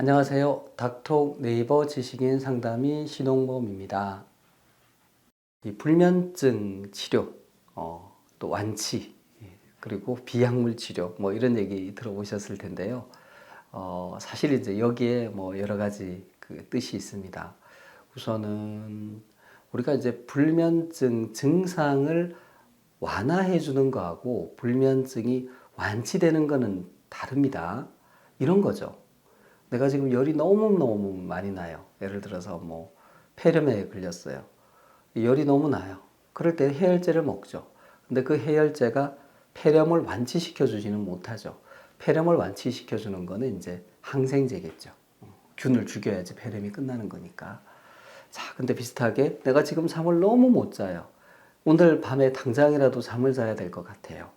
안녕하세요. 닥톡 네이버 지식인 상담의 신홍범입니다. 이 불면증 치료, 또 완치, 그리고 비약물 치료, 뭐 이런 얘기 들어보셨을 텐데요. 사실 이제 여기에 뭐 여러 가지 그 뜻이 있습니다. 우선은 우리가 이제 불면증 증상을 완화해 주는 거하고 불면증이 완치되는 거는 다릅니다. 이런 거죠. 내가 지금 열이 너무너무 많이 나요. 예를 들어서 뭐 폐렴에 걸렸어요. 열이 너무 나요. 그럴 때 해열제를 먹죠. 근데 그 해열제가 폐렴을 완치시켜 주지는 못하죠. 폐렴을 완치시켜 주는 거는 이제 항생제겠죠. 균을 죽여야지 폐렴이 끝나는 거니까. 자, 근데 비슷하게 내가 지금 잠을 너무 못 자요. 오늘 밤에 당장이라도 잠을 자야 될 것 같아요.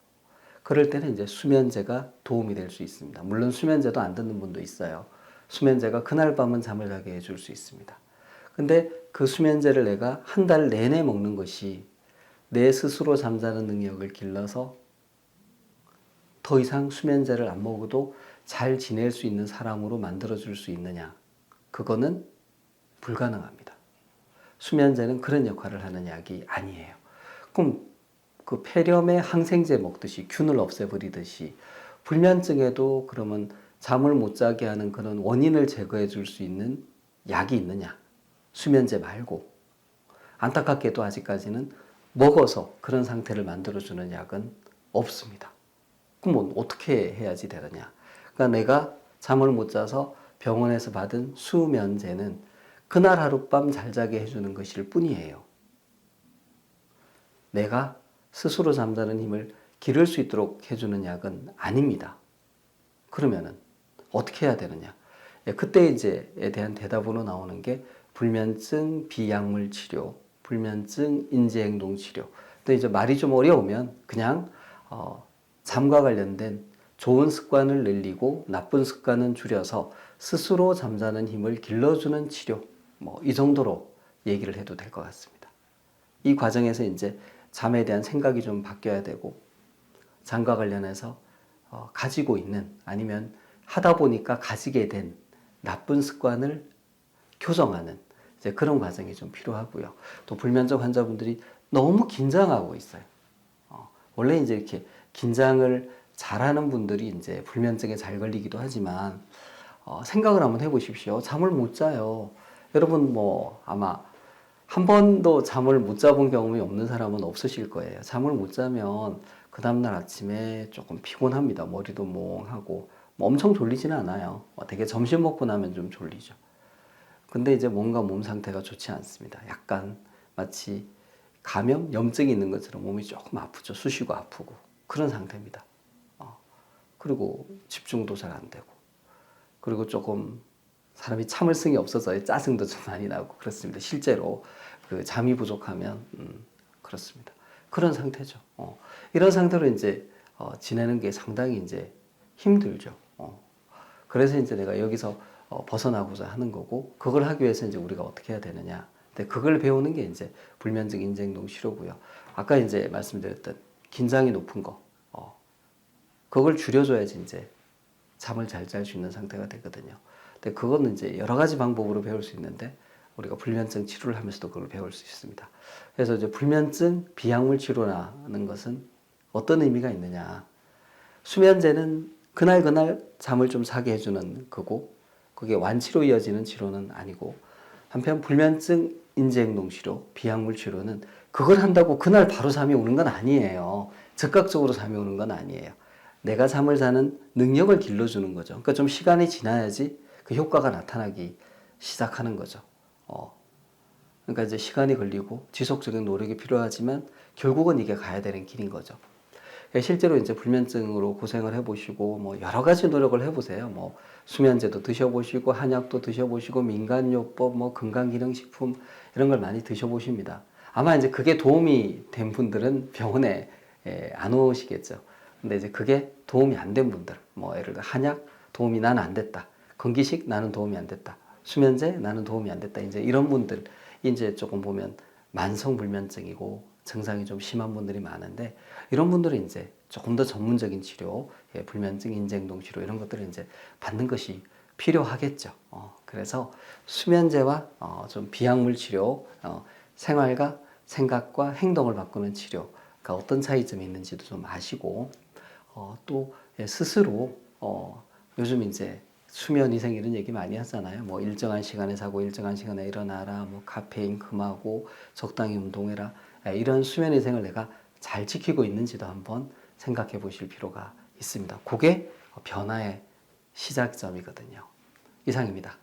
그럴 때는 이제 수면제가 도움이 될 수 있습니다. 물론 수면제도 안 듣는 분도 있어요. 수면제가 그날 밤은 잠을 자게 해줄 수 있습니다. 근데 그 수면제를 내가 한 달 내내 먹는 것이 내 스스로 잠자는 능력을 길러서 더 이상 수면제를 안 먹어도 잘 지낼 수 있는 사람으로 만들어줄 수 있느냐? 그거는 불가능합니다. 수면제는 그런 역할을 하는 약이 아니에요. 그럼 그 폐렴의 항생제 먹듯이 균을 없애버리듯이 불면증에도 그러면 잠을 못 자게 하는 그런 원인을 제거해 줄 수 있는 약이 있느냐? 수면제 말고. 안타깝게도 아직까지는 먹어서 그런 상태를 만들어주는 약은 없습니다. 그럼 어떻게 해야지 되느냐? 그러니까 내가 잠을 못 자서 병원에서 받은 수면제는 그날 하룻밤 잘 자게 해주는 것일 뿐이에요. 내가 스스로 잠자는 힘을 기를 수 있도록 해주는 약은 아닙니다. 그러면은 어떻게 해야 되느냐? 그때 이제에 대한 대답으로 나오는 게 불면증 비약물 치료, 불면증 인지행동 치료. 근데 이제 말이 좀 어려우면 그냥 잠과 관련된 좋은 습관을 늘리고 나쁜 습관은 줄여서 스스로 잠자는 힘을 길러주는 치료. 뭐 이 정도로 얘기를 해도 될 것 같습니다. 이 과정에서 이제 잠에 대한 생각이 좀 바뀌어야 되고 잠과 관련해서 가지고 있는 아니면 하다 보니까 가지게 된 나쁜 습관을 교정하는 이제 그런 과정이 좀 필요하고요. 또 불면증 환자분들이 너무 긴장하고 있어요. 원래 이제 이렇게 긴장을 잘하는 분들이 이제 불면증에 잘 걸리기도 하지만 생각을 한번 해보십시오. 잠을 못 자요. 여러분 뭐 아마 한 번도 잠을 못 자본 경험이 없는 사람은 없으실 거예요. 잠을 못 자면 그 다음날 아침에 조금 피곤합니다. 머리도 몽하고 뭐 엄청 졸리지는 않아요. 되게 점심 먹고 나면 좀 졸리죠. 근데 이제 뭔가 몸 상태가 좋지 않습니다. 약간 마치 감염, 염증이 있는 것처럼 몸이 조금 아프죠. 쑤시고 아프고 그런 상태입니다. 그리고 집중도 잘 안 되고 그리고 조금 사람이 참을성이 없어서 짜증도 좀 많이 나고 그렇습니다. 실제로 그 잠이 부족하면 그렇습니다. 그런 상태죠. 이런 상태로 이제 지내는 게 상당히 이제 힘들죠. 그래서 이제 내가 여기서 벗어나고자 하는 거고 그걸 하기 위해서 이제 우리가 어떻게 해야 되느냐. 근데 그걸 배우는 게 이제 불면증 인지행동 치료고요. 아까 이제 말씀드렸던 긴장이 높은 거, 그걸 줄여줘야지 이제 잠을 잘 잘 수 있는 상태가 되거든요. 근데 그거는 이제 여러 가지 방법으로 배울 수 있는데 우리가 불면증 치료를 하면서도 그걸 배울 수 있습니다. 그래서 이제 불면증 비약물 치료라는 것은 어떤 의미가 있느냐. 수면제는 그날 잠을 좀 자게 해주는 거고 그게 완치로 이어지는 치료는 아니고 한편 불면증 인지행동 치료, 비약물 치료는 그걸 한다고 그날 바로 잠이 오는 건 아니에요. 즉각적으로 잠이 오는 건 아니에요. 내가 잠을 자는 능력을 길러주는 거죠. 그러니까 좀 시간이 지나야지 그 효과가 나타나기 시작하는 거죠. 그러니까 이제 시간이 걸리고 지속적인 노력이 필요하지만 결국은 이게 가야 되는 길인 거죠. 실제로 이제 불면증으로 고생을 해보시고 뭐 여러 가지 노력을 해보세요. 뭐 수면제도 드셔보시고 한약도 드셔보시고 민간요법, 뭐 건강기능식품 이런 걸 많이 드셔보십니다. 아마 이제 그게 도움이 된 분들은 병원에 안 오시겠죠. 근데 이제 그게 도움이 안 된 분들, 뭐 예를 들어 한약 도움이 나는 안 됐다. 건기식 나는 도움이 안 됐다. 수면제 나는 도움이 안 됐다. 이제 이런 분들 이제 조금 보면 만성불면증이고 증상이 좀 심한 분들이 많은데 이런 분들은 이제 조금 더 전문적인 치료, 불면증, 인지행동 치료 이런 것들을 이제 받는 것이 필요하겠죠. 그래서 수면제와 좀 비약물 치료, 생활과 생각과 행동을 바꾸는 치료가 어떤 차이점이 있는지도 좀 아시고, 또 스스로 요즘 이제 수면 위생 이런 얘기 많이 하잖아요. 뭐 일정한 시간에 자고 일정한 시간에 일어나라, 뭐 카페인 금하고 적당히 운동해라. 이런 수면 위생을 내가 잘 지키고 있는지도 한번 생각해 보실 필요가 있습니다. 그게 변화의 시작점이거든요. 이상입니다.